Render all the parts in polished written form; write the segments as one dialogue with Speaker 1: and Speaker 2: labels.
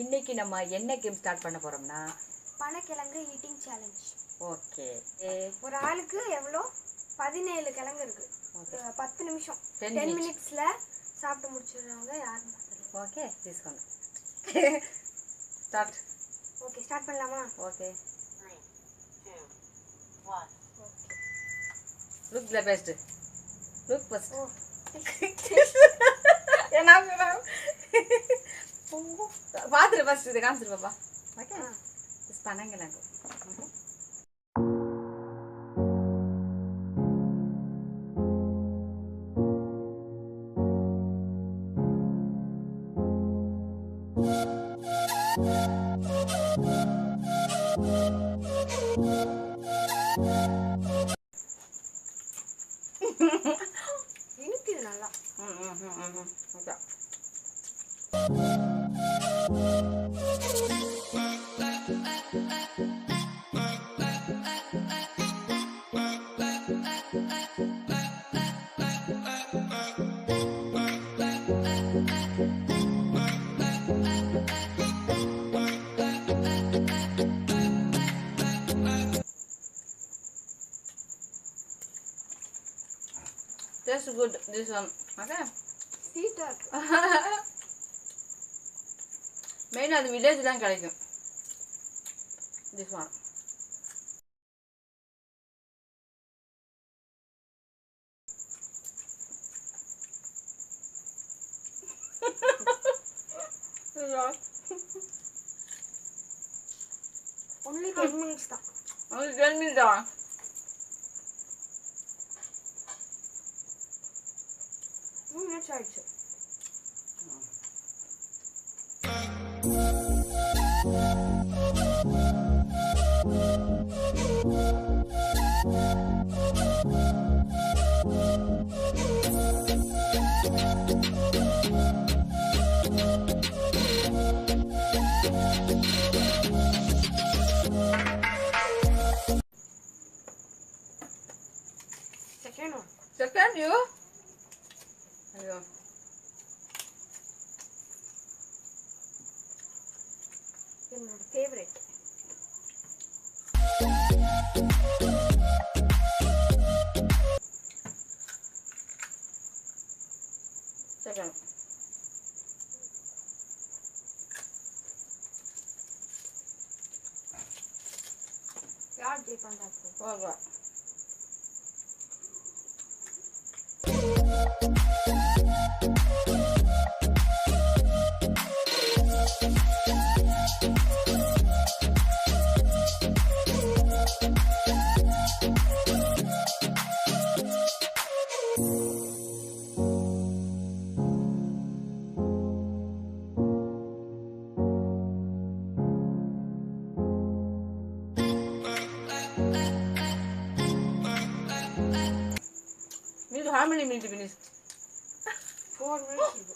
Speaker 1: இன்னைக்கு நம்ம என்ன கேம் ஸ்டார்ட் பண்ண போறோம்னா
Speaker 2: பனக்கிழங்கு ஈட்டிங் சேலஞ்ச்.
Speaker 1: ஓகே.
Speaker 2: ஒரு ஆளுக்கு எவ்வளோ 17 கிழங்கு இருக்கு. 10 நிமிஷம் 10 மினிட்ஸ்ல சாப்பிட்டு முடிச்சிடுறாங்க. யாருன்னு பார்த்துடலாம்.
Speaker 1: ஓகே தீஸ்கோங்க. ஸ்டார்ட்.
Speaker 2: ஓகே ஸ்டார்ட் பண்ணலாமா?
Speaker 1: Okay 3 2 1. Look the best. Look first. என்ன பாத்துரு ஃபர்ஸ்ட் இத காமிச்சிரு பாப்பா. ஓகே இது பனங்கிழங்கு. ஓகே
Speaker 2: இனிக்குது நல்லா.
Speaker 1: Okay That's good. This one. Okay.
Speaker 2: ஸ்வீட்டா இருக்கு.
Speaker 1: மெயினாக அது வில்லேஜ் தான் கிடைக்கும். திஸ் ஒன்
Speaker 2: only 10 minutes தான்.
Speaker 1: only 10 minutes தான்.
Speaker 2: 2 minutes ஆயிடுச்சு. Second one.
Speaker 1: Second you. ஐயோ
Speaker 2: என்னோட ஃபேவரட்.
Speaker 1: செகண்ட்
Speaker 2: யார் ஜெயிப்பாங்க?
Speaker 1: Okay how many minutes finish?
Speaker 2: 4 minutes இருக்கு.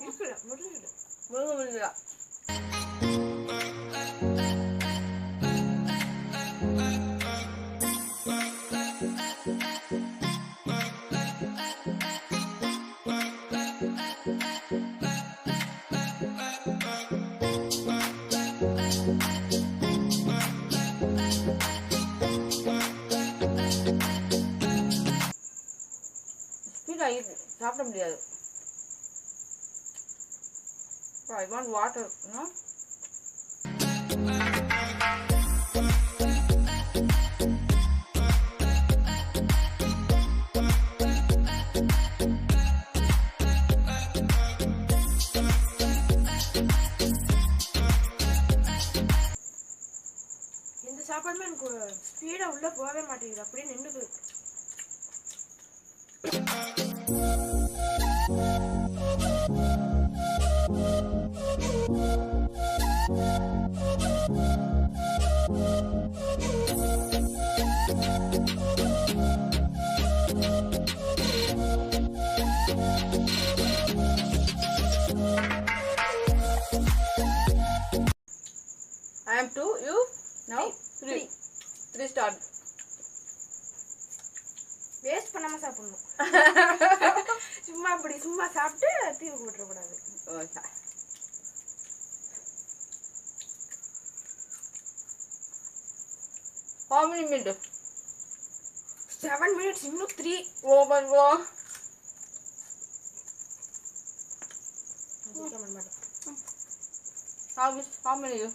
Speaker 2: இருக்குல முடியல.
Speaker 1: முடியல. சாப்பிட முடியாது. I want water, no?
Speaker 2: இந்த சாப்பாடுமே எனக்கு ஸ்பீடா உள்ள போகவே மாட்டேங்குது. அப்படியே நின்னுது.
Speaker 1: I am 2, you? Now 3. 3 start.
Speaker 2: Waste பண்ணாம சாப்பிடணும். சும்மா அப்படி சும்மா சாப்பிட்டு தீவு போட்டுற கூடாது.
Speaker 1: Okay How many minutes?
Speaker 2: 7 minutes, இன்னும் 3.
Speaker 1: Oh my god. How many you?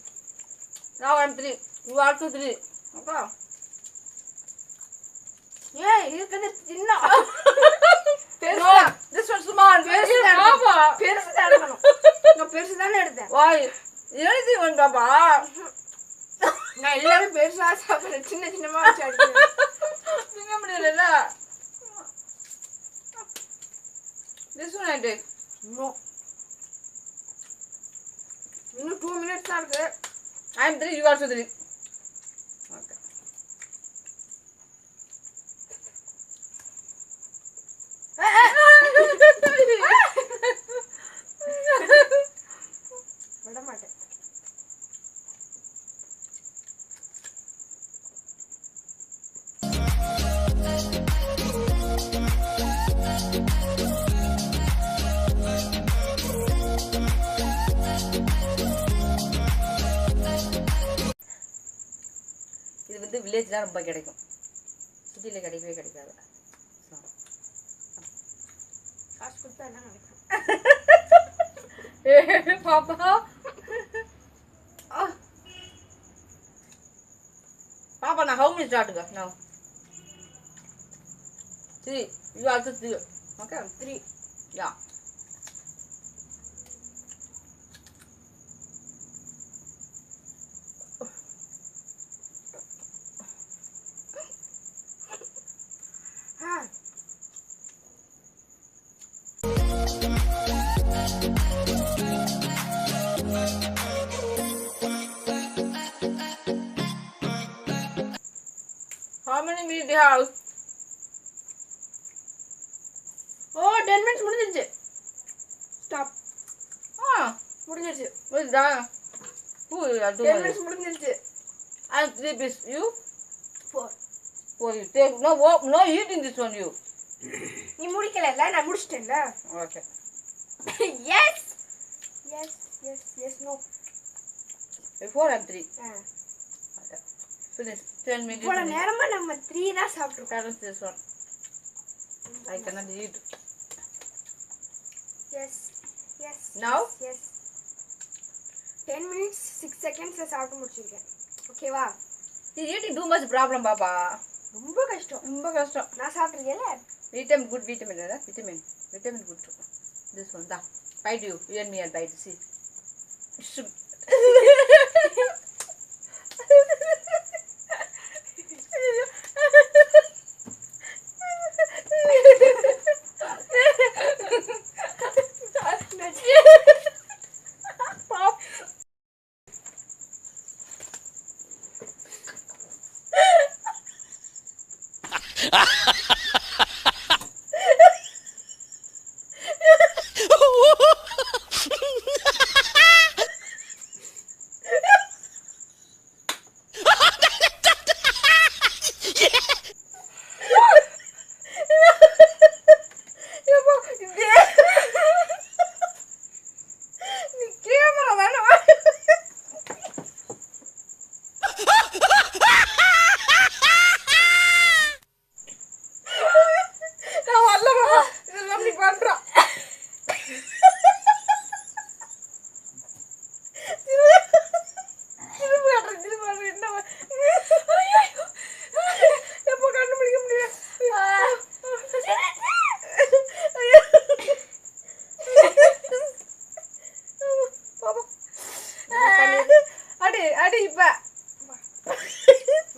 Speaker 1: Now I'm 3. You also 3. Okay.
Speaker 2: ஏய் இருக்குது சின்ன
Speaker 1: No, this one's small. Papa.
Speaker 2: பெருசு தான் எடுக்கணும். நான் பெருசு தானே எடுத்தேன்.
Speaker 1: Why? Anything one, Papa.
Speaker 2: நான் எல்லாமே பெருசா சாப்பிடுறேன். சின்ன சின்னமா வச்சு அடிக்கிறேன்.
Speaker 1: நீங்க முடியல. This one I take.
Speaker 2: No. இன்னும் 2 minutes தான் இருக்கு.
Speaker 1: I'm 3, you also 3. Okay.
Speaker 2: விட மாட்டேன்.
Speaker 1: இது வந்து வில்லேஜ்ல ரொம்ப கிடைக்கும், சிட்டில கிடைக்கவே கிடைக்காது.
Speaker 2: காசு கொடுத்தா என்ன நடக்கும்?
Speaker 1: பாப்பா பாப்பா நான் how many start go now? 3. You also 3. Okay, 3. Yeah. How many minutes do you have?
Speaker 2: Oh 10 minutes முடிஞ்சிருச்சு. ஸ்டாப். முடிஞ்சிருச்சு.
Speaker 1: What is that? Who are
Speaker 2: 10 minutes முடிஞ்சிருச்சு.
Speaker 1: I'm 3 piece. You?
Speaker 2: 4.
Speaker 1: Oh, you take no eating this one you.
Speaker 2: நீ முடிக்கலல, நான் முடிச்சிட்டேன்ல.
Speaker 1: Okay.
Speaker 2: Yes. Yes, yes, yes, no.
Speaker 1: Before I'm 3. Okay. Finish. 10 minutes.
Speaker 2: இவ்வளவு நேரமா நம்ம 3 தான் சாப்பிட்டுருக்கோம்.
Speaker 1: Balance this one. I cannot eat.
Speaker 2: Yes, yes.
Speaker 1: Now?
Speaker 2: Yes. 10 minutes 6 seconds சாப்பிட்டு முடிச்சிருக்கேன். ஓகேவா?
Speaker 1: You're eating too much problem, Papa.
Speaker 2: ரொம்ப கஷ்டம்.
Speaker 1: ரொம்ப கஷ்டம்.
Speaker 2: நான் சாப்பிட்டுருக்கேன்ல.
Speaker 1: Vitamin, good vitamin, right? Vitamin good. This one, da. Bite you and me and bite. See.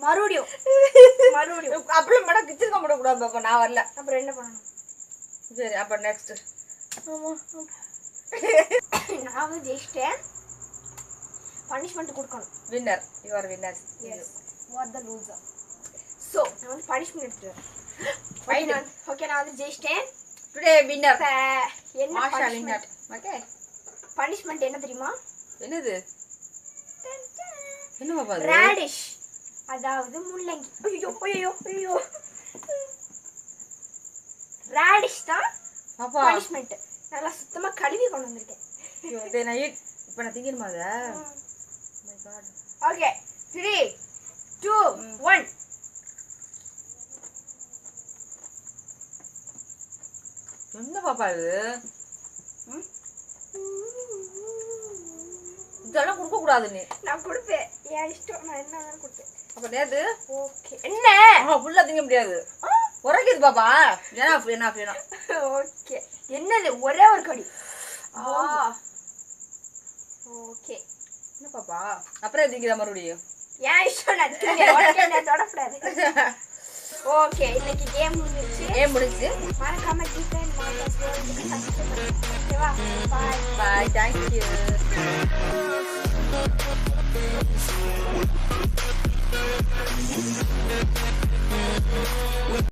Speaker 2: மறுபடியும்
Speaker 1: அப்புறம் மேடம் கிச்சன் கம்பிட கூடாது பாப்பா, நான் வரல.
Speaker 2: அப்புறம் என்ன பண்ணணும்?
Speaker 1: சரி அப்ப நெக்ஸ்ட்
Speaker 2: நான் வந்து ஜெயிச்சிட்டேன். பனிஷ்மெண்ட் கொடுக்கணும்.
Speaker 1: Winner, you are winner.
Speaker 2: Yes, you are the loser. So நான் வந்து பனிஷ்மெண்ட் எடுத்துறேன். ஓகே, நான் வந்து ஜெயிச்சிட்டேன்.
Speaker 1: டுடே வின்னர்
Speaker 2: என்ன
Speaker 1: மாஷா வின்னர். ஓகே,
Speaker 2: பனிஷ்மெண்ட் என்ன தெரியுமா?
Speaker 1: என்னது? என்ன பாப்பா அது?
Speaker 2: ராடிஷ், அதாவது முள்ளங்கி. ஐயோ ஐயோ ஐயோ, ராடிஷ் தான்
Speaker 1: பாப்பா
Speaker 2: பனிஷ்மெண்ட். நல்லா சுத்தமா கழுவி கொண்டு வந்திருக்கேன்.
Speaker 1: ஐயோ டே நான் இப்போ நான் திங்கணுமா அத? My God.
Speaker 2: ஓகே, 3 2 1
Speaker 1: என்ன பாப்பா இது? இதெல்லாம் கொடுக்க கூடாது நீ.
Speaker 2: நான் கொடுப்பேன். என் இஷ்டம். நான் என்ன வேணாலும் கொடுப்பேன்.
Speaker 1: அப்ப நேத்து
Speaker 2: ஓகே. என்ன?
Speaker 1: ஃபுல்லா திங்க முடியாது. உரைக்குது பாப்பா. ஏனா
Speaker 2: ஓகே. என்னது ஒரே ஒரு கடி. ஓகே.
Speaker 1: என்ன பாப்பா? அப்புறம் திங்கிற மறுபடியும்.
Speaker 2: ஏன் இஷ்டம் நான் திங்க. ஓகே நான் தொடக்கூடாது. ஓகே இன்னைக்கு கேம் முடிஞ்சிருச்சு. மறக்காம டிஃபன் மார்க்கஸ் வேர்ல்டுக்கு சப்ஸ்கிரைப் பண்ணுங்க. ஓகேவா?
Speaker 1: பை. Thank you.